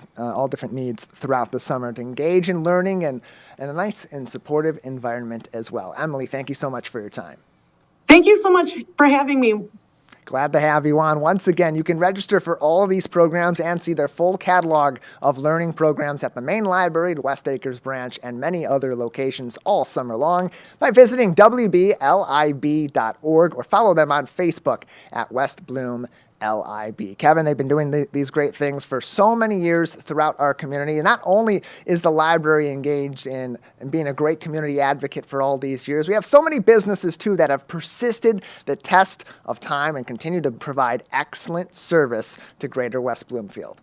needs throughout the summer to engage in learning and a nice and supportive environment as well. Emily, thank you so much for your time. Thank you so much for having me. Glad to have you on. Once again, you can register for all of these programs and see their full catalog of learning programs at the main library, the West Acres branch, and many other locations all summer long by visiting WBLIB.org or follow them on Facebook at West Bloom LIB. Kevin, they've been doing these great things for so many years throughout our community. And not only is the library engaged in being a great community advocate for all these years, we have so many businesses too that have persisted the test of time and continue to provide excellent service to Greater West Bloomfield.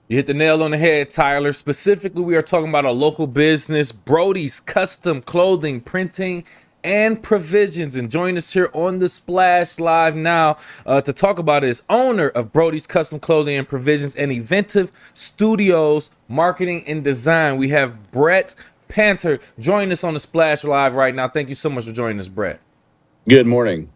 You hit the nail on the head, Tyler. Specifically, we are talking about a local business, Brody's Custom Clothing, Printing, and Provisions. And join us here on the Splash Live now to talk about it is owner of Brody's Custom Clothing and Provisions and Inventive Studios Marketing and Design. We have Brett Panter joining us on the Splash Live right now. Thank you so much for joining us, Brett. Good morning.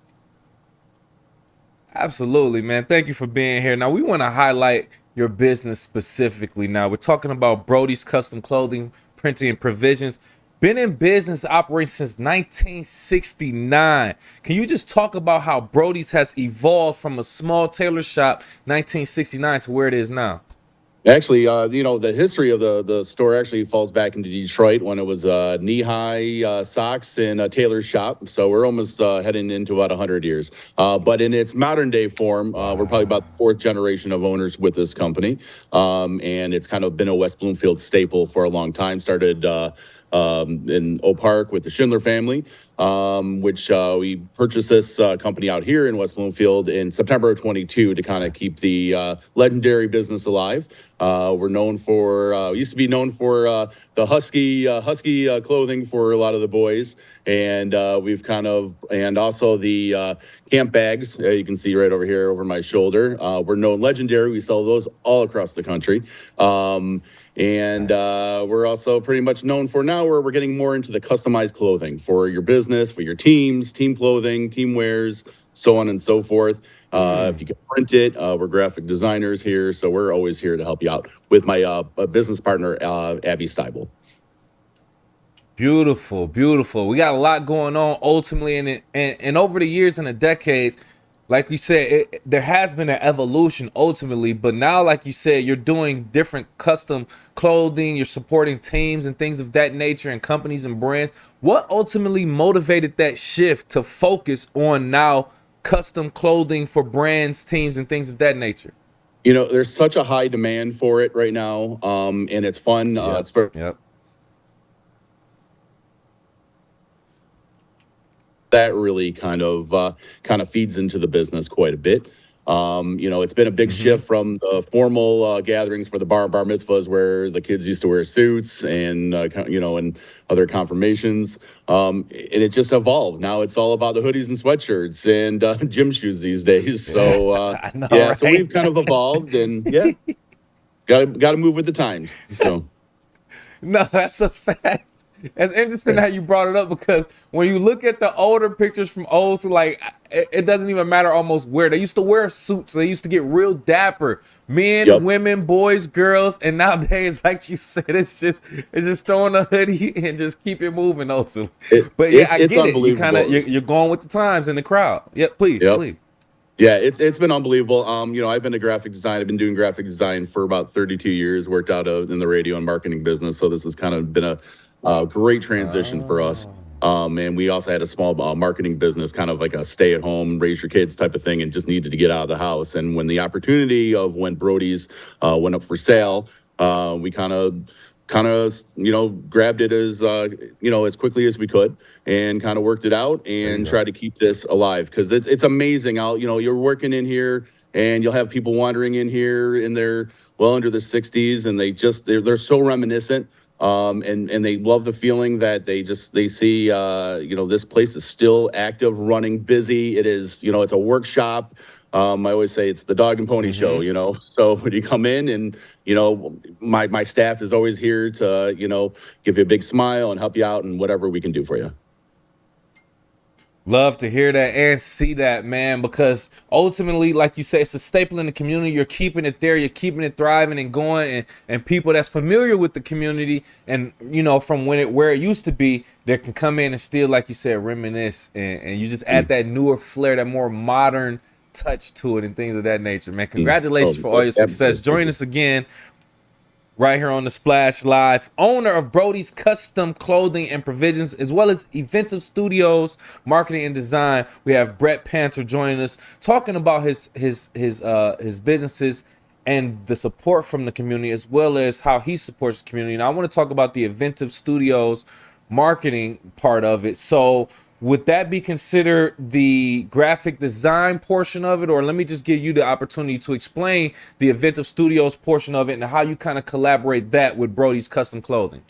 Absolutely, man. Thank you for being here. Now, we want to highlight your business specifically. Now we're talking about Brody's Custom Clothing, Printing and Provisions. Been in business operating since 1969. Can you just talk about how Brody's has evolved from a small tailor shop 1969 to where it is now? Actually, the history of the store actually falls back into Detroit when it was knee-high socks in a tailor shop. So we're almost heading into about 100 years. But in its modern-day form, we're probably about the fourth generation of owners with this company. And it's kind of been a West Bloomfield staple for a long time. Started in Oak Park with the Schindler family, which we purchased this company out here in West Bloomfield in September of 22 to kind of keep the legendary business alive. We're known for, used to be known for the husky clothing for a lot of the boys. And we've kind of, and also the camp bags, you can see right over here over my shoulder. We're known legendary. We sell those all across the country. And we're also pretty much known for now where we're getting more into the customized clothing for your business, for your teams, team clothing, team wears, so on and so forth. If you can print it, we're graphic designers here, so we're always here to help you out with my business partner, Abby Steibel. Beautiful, beautiful. We got a lot going on ultimately, and over the years and the decades, like we said, there has been an evolution ultimately, but now, like you said, you're doing different custom clothing, you're supporting teams and things of that nature and companies and brands. What ultimately motivated that shift to focus on now custom clothing for brands, teams, and things of that nature? You know, there's such a high demand for it right now, and it's fun. Yep. That really kind of feeds into the business quite a bit. It's been a big shift from the formal gatherings for the bar mitzvahs where the kids used to wear suits and and other confirmations. And it just evolved. Now it's all about the hoodies and sweatshirts and gym shoes these days. So so we've kind of evolved, and got to move with the times. So no, that's a fact. It's interesting how you brought it up, because when you look at the older pictures from old, so like it doesn't even matter almost where they used to wear suits. They used to get real dapper, men, women, boys, girls, and nowadays, like you said, it's just throwing a hoodie and just keep it moving. Also, but I get it. You kind of you're going with the times and the crowd. Please. Yeah, it's been unbelievable. I've been a graphic design. I've been doing graphic design for about 32 years. Worked out in the radio and marketing business, so this has kind of been a great transition for us. And we also had a small marketing business, kind of like a stay-at-home, raise your kids type of thing, and just needed to get out of the house. And when the opportunity of when Brody's went up for sale, we kind of grabbed it as quickly as we could and kind of worked it out and tried to keep this alive, because it's amazing. You're working in here and you'll have people wandering in here in their under their 60s, and they're so reminiscent. And they love the feeling that they see, this place is still active, running, busy. It is, it's a workshop. I always say it's the dog and pony show, so when you come in and, my staff is always here to, give you a big smile and help you out and whatever we can do for you. Love to hear that and see that, man, because ultimately, like you say, it's a staple in the community. You're keeping it there. You're keeping it thriving and going, and people that's familiar with the community and, from where it used to be, they can come in and still, like you said, reminisce, and you just add that newer flair, that more modern touch to it and things of that nature, man. Congratulations for all your success. Join us again right here on the Splash Live. Owner of Brody's Custom Clothing and Provisions, as well as Eventive Studios, Marketing and Design. We have Brett Panter joining us, talking about his businesses and the support from the community, as well as how he supports the community. And I want to talk about the Eventive Studios marketing part of it. So would that be considered the graphic design portion of it? Or let me just give you the opportunity to explain the Eventive Studios portion of it and how you kind of collaborate that with Brody's Custom Clothing.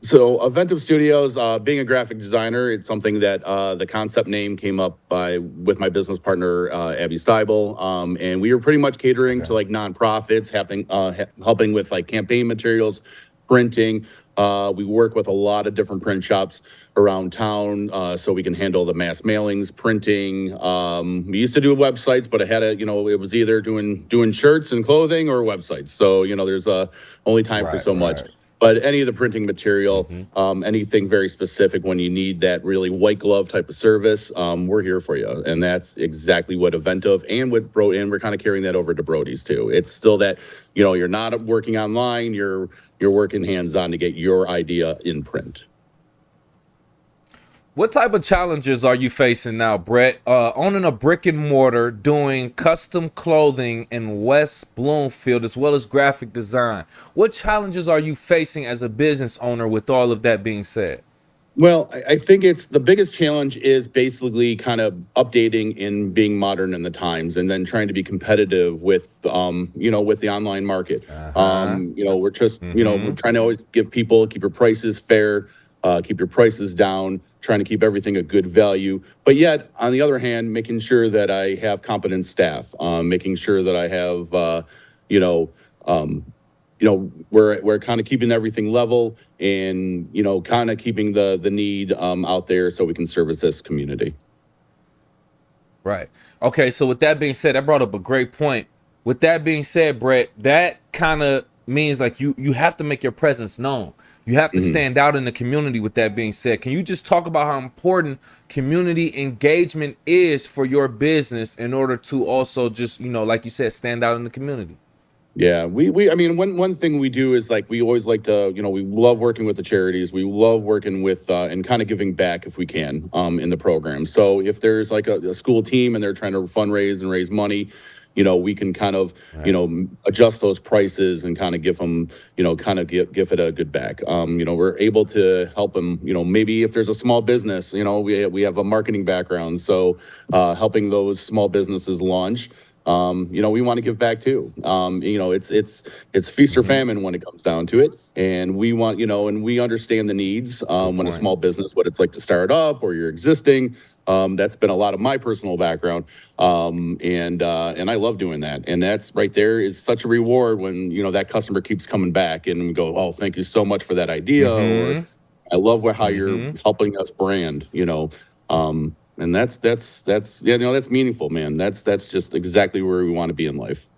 So Eventive Studios, being a graphic designer, it's something that the concept name came up with my business partner, Abby Steibel. And we were pretty much catering to like nonprofits, helping with like campaign materials printing. We work with a lot of different print shops around town, so we can handle the mass mailings, printing. We used to do websites, but it was either doing shirts and clothing or websites. So, there's only time for so much. But any of the printing material, anything very specific when you need that really white glove type of service, we're here for you. And that's exactly what Eventive and we're kind of carrying that over to Brody's too. It's still that, you're not working online, you're working hands-on to get your idea in print. What type of challenges are you facing now, Brett? Owning a brick and mortar, doing custom clothing in West Bloomfield, as well as graphic design. What challenges are you facing as a business owner with all of that being said? Well, I think it's the biggest challenge is basically kind of updating and being modern in the times, and then trying to be competitive with, with the online market. We're just, we're trying to always keep your prices fair, keep your prices down, trying to keep everything a good value. But yet, on the other hand, making sure that I have competent staff, making sure that I have, we're kind of keeping everything level and, kind of keeping the need out there so we can service this community. Right. Okay, so with that being said, that brought up a great point. With that being said, Brett, that kind of means like you have to make your presence known. You have to stand out in the community. With that being said, can you just talk about how important community engagement is for your business in order to also just, like you said, stand out in the community? Yeah, one thing we do is we always like to, we love working with the charities. We love working with and kind of giving back if we can in the program. So if there's a school team and they're trying to fundraise and raise money, we can kind of, adjust those prices and kind of give them, give it a good back. We're able to help them, maybe if there's a small business, we have a marketing background. So helping those small businesses launch, we want to give back too. It's feast or famine when it comes down to it. And we want, and we understand the needs when a small business, what it's like to start up or you're existing. That's been a lot of my personal background. And I love doing that. And that's right there is such a reward when, that customer keeps coming back and we go, oh, thank you so much for that idea. Or I love how you're helping us brand, and that's meaningful, man. That's just exactly where we want to be in life.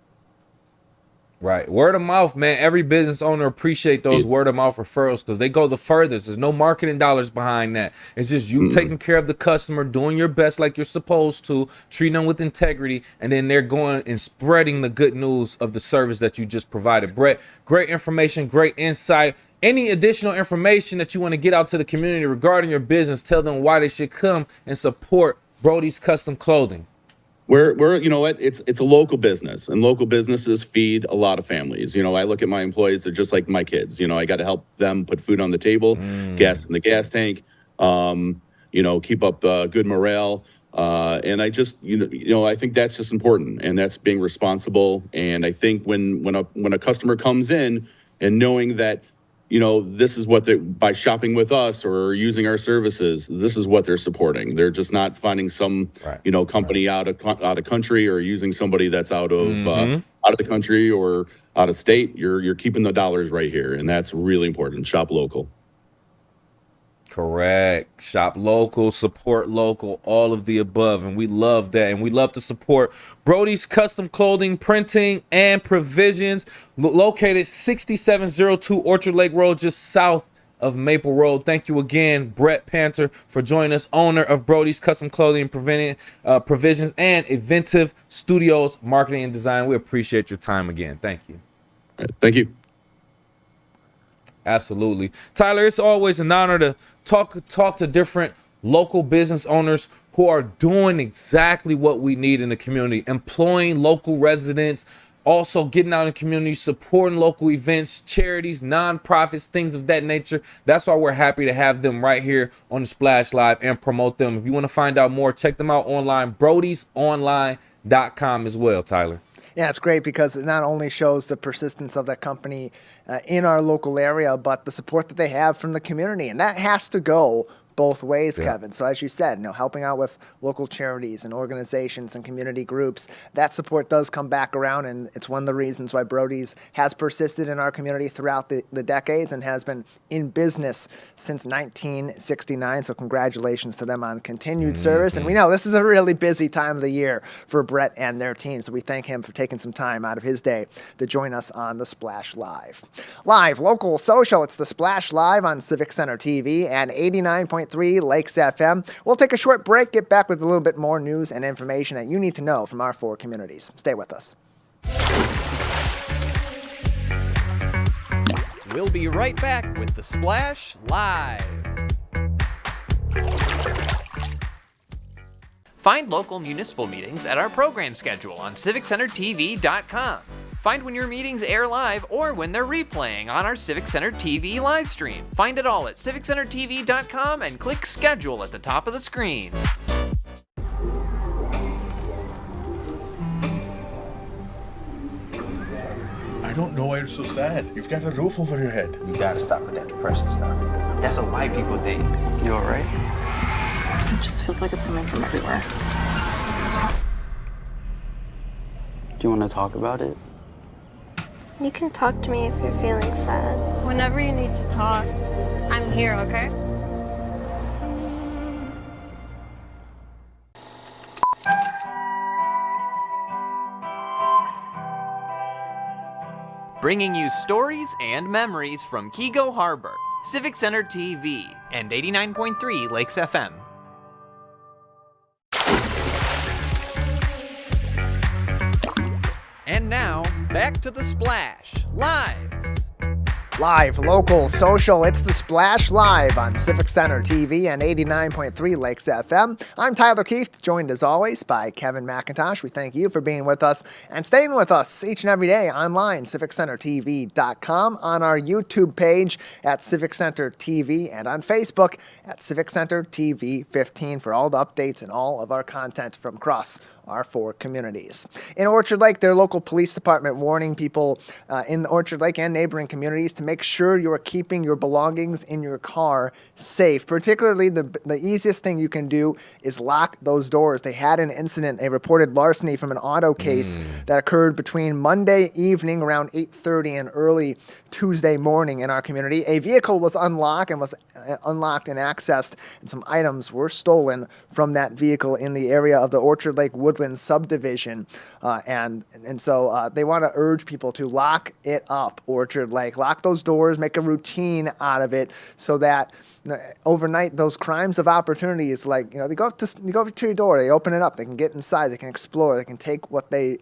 Right. Word of mouth, man. Every business owner appreciate those word of mouth referrals because they go the furthest. There's no marketing dollars behind that. It's just you taking care of the customer, doing your best like you're supposed to, treating them with integrity, and then they're going and spreading the good news of the service that you just provided. Brett, great information, great insight. Any additional information that you want to get out to the community regarding your business, tell them why they should come and support Brody's Custom Clothing. We're it's a local business, and local businesses feed a lot of families. I look at my employees, they're just like my kids. I got to help them put food on the table, gas in the gas tank, keep up good morale. And I just, I think that's just important, and that's being responsible. And I think when a customer comes in and knowing that, this is what by shopping with us or using our services, this is what they're supporting. They're just not finding some, company out of country or using somebody that's out of the country or out of state. You're keeping the dollars right here, and that's really important. Shop local. Correct. Shop local, support local, all of the above. And we love that. And we love to support Brody's Custom Clothing, Printing, and Provisions, located 6702 Orchard Lake Road, just south of Maple Road. Thank you again, Brett Panther, for joining us, owner of Brody's Custom Clothing and Provisions and Eventive Studios Marketing and Design. We appreciate your time again. Thank you. All right, thank you. Absolutely. Tyler, it's always an honor to talk to different local business owners who are doing exactly what we need in the community, employing local residents, also getting out in the community, supporting local events, charities, nonprofits, things of that nature. That's why we're happy to have them right here on the Splash Live and promote them. If you want to find out more, check them out online, brodysonline.com as well, Tyler. Yeah, it's great because it not only shows the persistence of that company in our local area, but the support that they have from the community. And that has to go both ways, Yeah. Kevin. So as you said, helping out with local charities and organizations and community groups, that support does come back around, and it's one of the reasons why Brody's has persisted in our community throughout the decades and has been in business since 1969. So congratulations to them on continued service. And we know this is a really busy time of the year for Brett and their team, so we thank him for taking some time out of his day to join us on the Splash Live. Live, local, social, it's the Splash Live on Civic Center TV and 89.3 Lakes FM. We'll take a short break, get back with a little bit more news and information that you need to know from our 4 communities. Stay with us. We'll be right back with the Splash Live. Find local municipal meetings at our program schedule on civiccentertv.com. Find when your meetings air live or when they're replaying on our Civic Center TV live stream. Find it all at civiccentertv.com and click schedule at the top of the screen. I don't know why you're so sad. You've got a roof over your head. You gotta stop with that depression stuff. That's what white people think. You alright? It just feels like it's coming from everywhere. Do you want to talk about it? You can talk to me if you're feeling sad. Whenever you need to talk, I'm here, okay? Bringing you stories and memories from Kego Harbor, Civic Center TV, and 89.3 Lakes FM. And now, back to the Splash, live. Live, local, social, it's the Splash Live on Civic Center TV and 89.3 Lakes FM. I'm Tyler Keith, joined as always by Kevin McIntosh. We thank you for being with us and staying with us each and every day online, civiccentertv.com, on our YouTube page at Civic Center TV, and on Facebook at Civic Center TV 15 for all the updates and all of our content from across our 4 communities. In Orchard Lake, their local police department warning people in Orchard Lake and neighboring communities to make sure you are keeping your belongings in your car safe. Particularly, the easiest thing you can do is lock those doors. They had an incident, a reported larceny from an auto case that occurred between Monday evening around 8:30 and early Tuesday morning in our community. A vehicle was unlocked and accessed, and some items were stolen from that vehicle in the area of the Orchard Lake Woodland subdivision. So they want to urge people to lock it up, Orchard Lake. Lock those doors, make a routine out of it so that overnight those crimes of opportunity is like, they go up to your door, they open it up, they can get inside, they can explore, they can take what they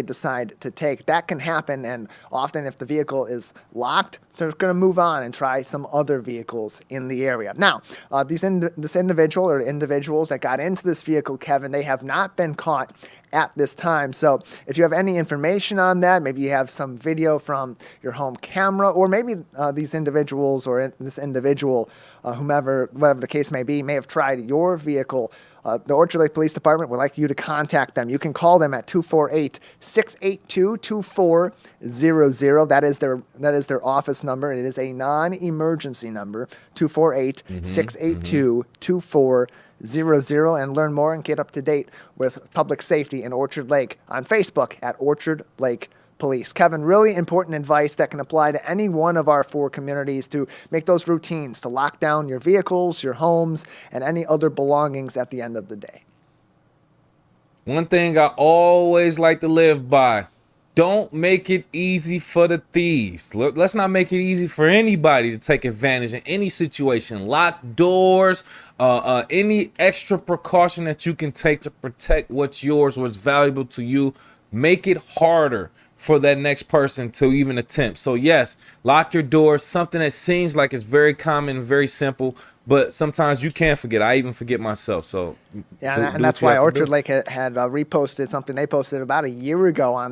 decide to take. That can happen, and often if the vehicle is locked, they're going to move on and try some other vehicles in the area. Now, this individual or individuals that got into this vehicle, Kevin, they have not been caught at this time. So if you have any information on that, maybe you have some video from your home camera, or maybe these individuals or this individual, whatever the case may be, may have tried your vehicle, the Orchard Lake Police Department would like you to contact them. You can call them at 248-682-2400. That is their office number. It is a non-emergency number, 248-682-2400, and learn more and get up to date with public safety in Orchard Lake on Facebook at Orchard Lake Police. Kevin, really important advice that can apply to any one of our 4 communities to make those routines, to lock down your vehicles, your homes, and any other belongings at the end of the day. One thing I always like to live by: don't make it easy for the thieves. Look, let's not make it easy for anybody to take advantage in any situation. Lock doors, any extra precaution that you can take to protect what's yours, what's valuable to you. Make it harder for that next person to even attempt. So yes, lock your doors, something that seems like it's very common, very simple, but sometimes you can forget. I even forget myself. So yeah, and that's why Orchard Lake had reposted something they posted about a year ago in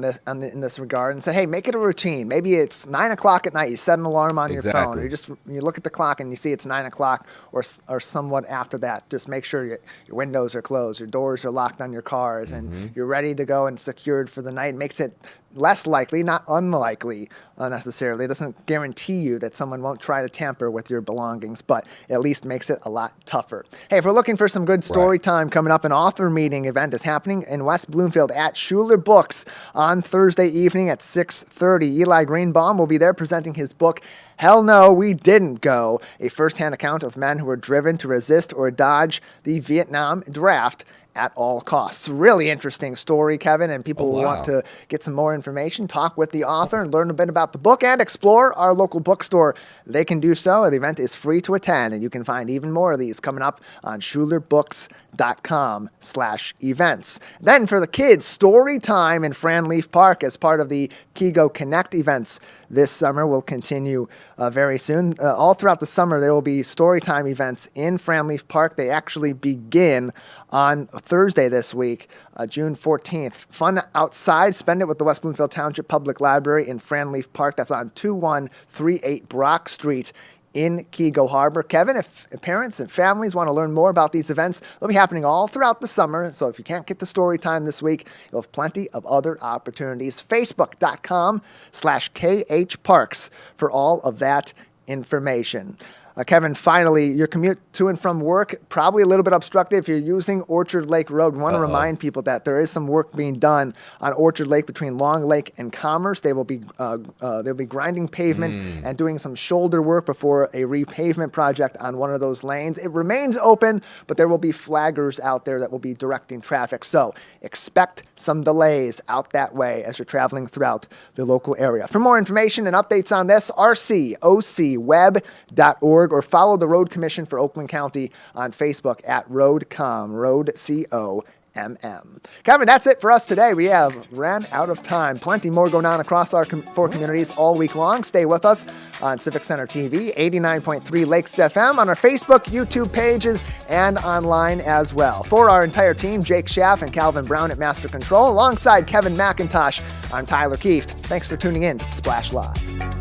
this regard, and said, hey, make it a routine. Maybe it's 9 o'clock at night. You set an alarm on your phone, or you look at the clock and you see it's 9 o'clock or somewhat after that. Just make sure your windows are closed, your doors are locked on your cars, and you're ready to go and secured for the night. Makes it less likely, not unlikely necessarily. It doesn't guarantee you that someone won't try to tamper with your belongings, but at least makes it a lot tougher. Hey, if we're looking for some good story time coming up, an author meeting event is happening in West Bloomfield at Schuler Books on Thursday evening at 6:30. Eli Greenbaum will be there presenting his book, Hell No, We Didn't Go, a first-hand account of men who were driven to resist or dodge the Vietnam draft at all costs. Really interesting story, Kevin, and people will want to get some more information, talk with the author, and learn a bit about the book and explore our local bookstore. They can do so. The event is free to attend, and you can find even more of these coming up on schulerbooks.com/events. Then for the kids, story time in Franleaf Park as part of the Kego Connect events this summer will continue very soon. All throughout the summer, there will be story time events in Franleaf Park. They actually begin on Thursday this week, June 14th. Fun outside. Spend it with the West Bloomfield Township Public Library in Franleaf Park. That's on 2138 Brock Street in Kego Harbor. Kevin, if parents and families want to learn more about these events, they'll be happening all throughout the summer. So if you can't get the story time this week, you'll have plenty of other opportunities. Facebook.com/KHParks for all of that information. Kevin, finally, your commute to and from work, probably a little bit obstructed if you're using Orchard Lake Road. We want to remind people that there is some work being done on Orchard Lake between Long Lake and Commerce. They'll be grinding pavement and doing some shoulder work before a repavement project on one of those lanes. It remains open, but there will be flaggers out there that will be directing traffic. So expect some delays out that way as you're traveling throughout the local area. For more information and updates on this, rcocweb.org, or follow the Road Commission for Oakland County on Facebook at RoadCom, RoadComm. Kevin, that's it for us today. We have ran out of time. Plenty more going on across our four communities all week long. Stay with us on Civic Center TV, 89.3 Lakes FM, on our Facebook, YouTube pages, and online as well. For our entire team, Jake Schaff and Calvin Brown at Master Control, alongside Kevin McIntosh, I'm Tyler Kieft. Thanks for tuning in to Splash Live.